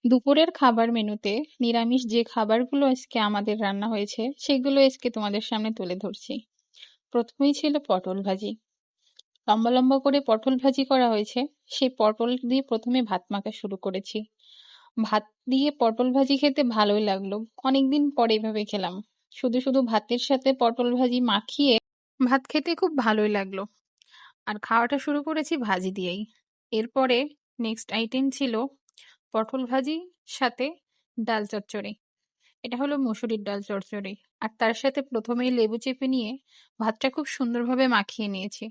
দুপুরের খাবার মেনুতে নিরামিষ যে খাবারগুলো আজকে আমাদের রান্না হয়েছে সেগুলো আজকে তোমাদের সামনে তুলে ধরছি। প্রথমেই ছিল পটল ভাজি। লম্বা লম্বা করে পটল ভাজি করা হয়েছে। সেই পটল দিয়ে প্রথমে ভাত মাখা শুরু করেছি। ভাত দিয়ে পটল ভাজি খেতে ভালোই লাগলো। অনেকদিন পরে এভাবে খেলাম। শুধু শুধু ভাতের সাথে পটল ভাজি মাখিয়ে ভাত খেতে খুব ভালোই লাগলো। আর খাওয়াটা শুরু করেছি ভাজি দিয়েই। এরপরে নেক্সট আইটেম ছিল পটল ভাজি সাথে ডাল চচ্চড়ি। এটা হলো মসুরির ডাল চচ্চড়ি। আর তার সাথে প্রথমেই লেবু চেপে নিয়ে ভাতটা খুব সুন্দরভাবে মাখিয়ে নিয়েছি।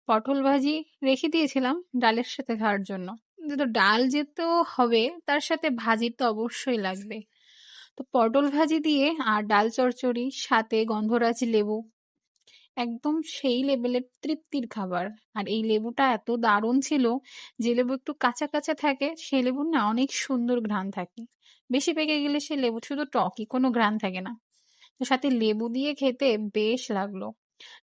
পটল ভাজি রেখে দিয়েছিলাম ডালের সাথে খাওয়ার জন্য। কিন্তু ডাল যেহেতু হবে তার সাথে ভাজি তো অবশ্যই লাগবে। তো পটল ভাজি দিয়ে আর ডাল চচ্চড়ি সাথে গন্ধরাজ লেবু একদম সেই লেভেলের তৃপ্তির খাবার। আর এই লেবুটা এত দারুণ ছিল, যে লেবু একটু কাঁচা কাঁচা থাকে সেই লেবুর না অনেক সুন্দর ঘ্রাণ থাকে। বেশি পেকে গেলে সে লেবু শুধু টকই, কোনো ঘ্রাণ থাকে না। তো সাথে লেবু দিয়ে খেতে বেশ লাগলো।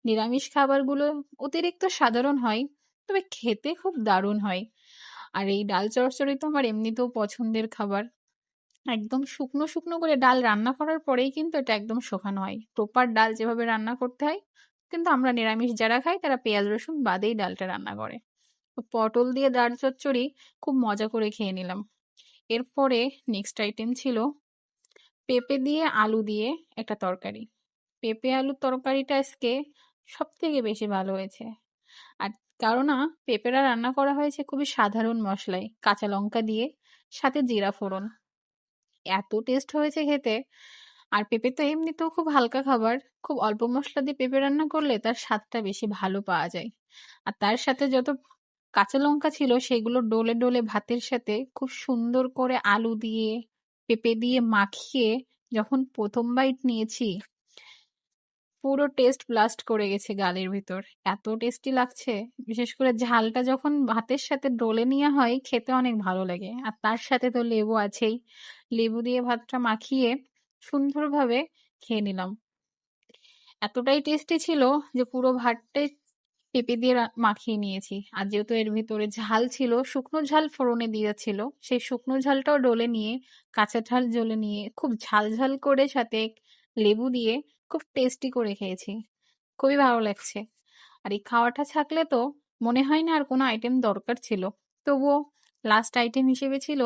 নিরামিষ খাবারগুলো অতিরিক্ত সাধারণ হয়, তবে খেতে খুব দারুণ হয়। আর এই ডাল চচ্চড়ি তো আমার এমনিতেও পছন্দের খাবার। একদম শুকনো শুকনো করে ডাল রান্না করার পরেই কিন্তু এটা একদম শোকানো হয়। প্রপার ডাল যেভাবে রান্না করতে হয়, কিন্তু আমরা নিরামিষ যারা খাই তারা পেঁয়াজ রসুন বাদেই ডালটা রান্না করে। তো পটল দিয়ে ডাল চচ্চড়ি খুব মজা করে খেয়ে নিলাম। এরপরে নেক্সট আইটেম ছিল পেঁপে দিয়ে আলু দিয়ে একটা তরকারি। পেঁপে আলুর তরকারিটা আজকে সব থেকে বেশি ভালো হয়েছে। আর কারণ না, পেঁপেটা রান্না করা হয়েছে খুবই সাধারণ মশলায়, কাঁচা লঙ্কা দিয়ে, সাথে জিরা ফোড়ন। এত টেস্ট হয়েছে খেতে। আর পেঁপে তো এমনিতেও খুব হালকা খাবার। খুব অল্প মসলা দিয়ে পেঁপে রান্না করলে তার স্বাদটা বেশি ভালো পাওয়া যায়। আর তার সাথে যত কাঁচা লঙ্কা ছিল সেগুলো ডলে ডলে ভাতের সাথে খুব সুন্দর করে আলু দিয়ে পেঁপে দিয়ে মাখিয়ে যখন প্রথম বাইট নিয়েছি, পুরো টেস্ট ব্লাস্ট করে গেছে গালের ভিতর। এত টেস্টি লাগছে। বিশেষ করে ঝালটা যখন ভাতের সাথে ডলে নেওয়া হয় খেতে অনেক ভালো লাগে। আর তার সাথে তো লেবু আছেই। লেবু দিয়ে ভাতটা মাখিয়ে সুন্দরভাবে খেয়ে নিলাম। এতটাই টেস্টি ছিল যে পুরো ভাতটাই পেঁপে দিয়ে মাখিয়ে নিয়েছি। আর যেহেতু এর ভিতরে ঝাল ছিল, শুকনো ঝাল ফোড়নে দিয়েছিল, সেই শুকনো ঝালটাও ডলে নিয়ে, কাঁচা ঝাল জ্বলে নিয়ে খুব ঝাল ঝাল করে সাথে লেবু দিয়ে খুব টেস্টি করে খেয়েছি। খুবই ভালো লাগছে। আর এই খাওয়াটা থাকলে তো মনে হয় না আর কোনো আইটেম দরকার ছিল। তবুও লাস্ট আইটেম হিসেবে ছিল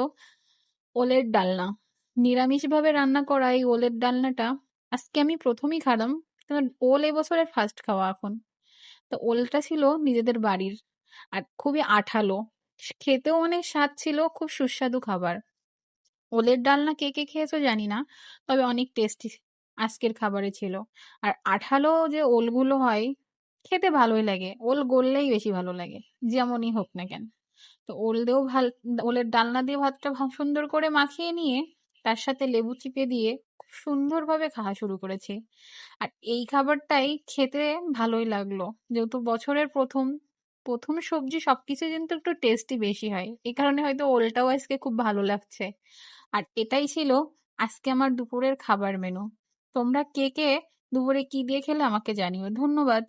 ওলের ডালনা। নিরামিষভাবে রান্না করা এই ওলের ডালনাটা আজকে আমি প্রথমই খেলাম। কারণ ওল এবছরের ফার্স্ট খাওয়া এখন। তো ওলটা ছিল নিজেদের বাড়ির। আর খুবই আঠালো। খেতেও অনেক স্বাদ ছিল, খুব সুস্বাদু খাবার। ওলের ডালনা কে কে খেয়েছো জানি না, তবে অনেক টেস্টি আজকের খাবারে ছিল। আর আঠালো যে ওলগুলো হয় খেতে ভালোই লাগে। ওল গললেই বেশি ভালো লাগে, যেমনই হোক না কেন। তো ওলের ডালনা দিয়ে ভাতটা সুন্দর করে মাখিয়ে নিয়ে তার সাথে লেবু চিপে দিয়ে খুব সুন্দরভাবে খাওয়া শুরু করেছি। আর এই খাবারটাই খেতে ভালোই লাগলো। যেহেতু বছরের প্রথম প্রথম সবজি সবকিছু কিন্তু একটু টেস্টি বেশি হয়, এই কারণে হয়তো ওলটাও আজকে খুব ভালো লাগছে। আর এটাই ছিল আজকে আমার দুপুরের খাবার মেনু। তোমরা কে কে দুপুরে কি দিয়ে খেলে আমাকে জানিও। ধন্যবাদ।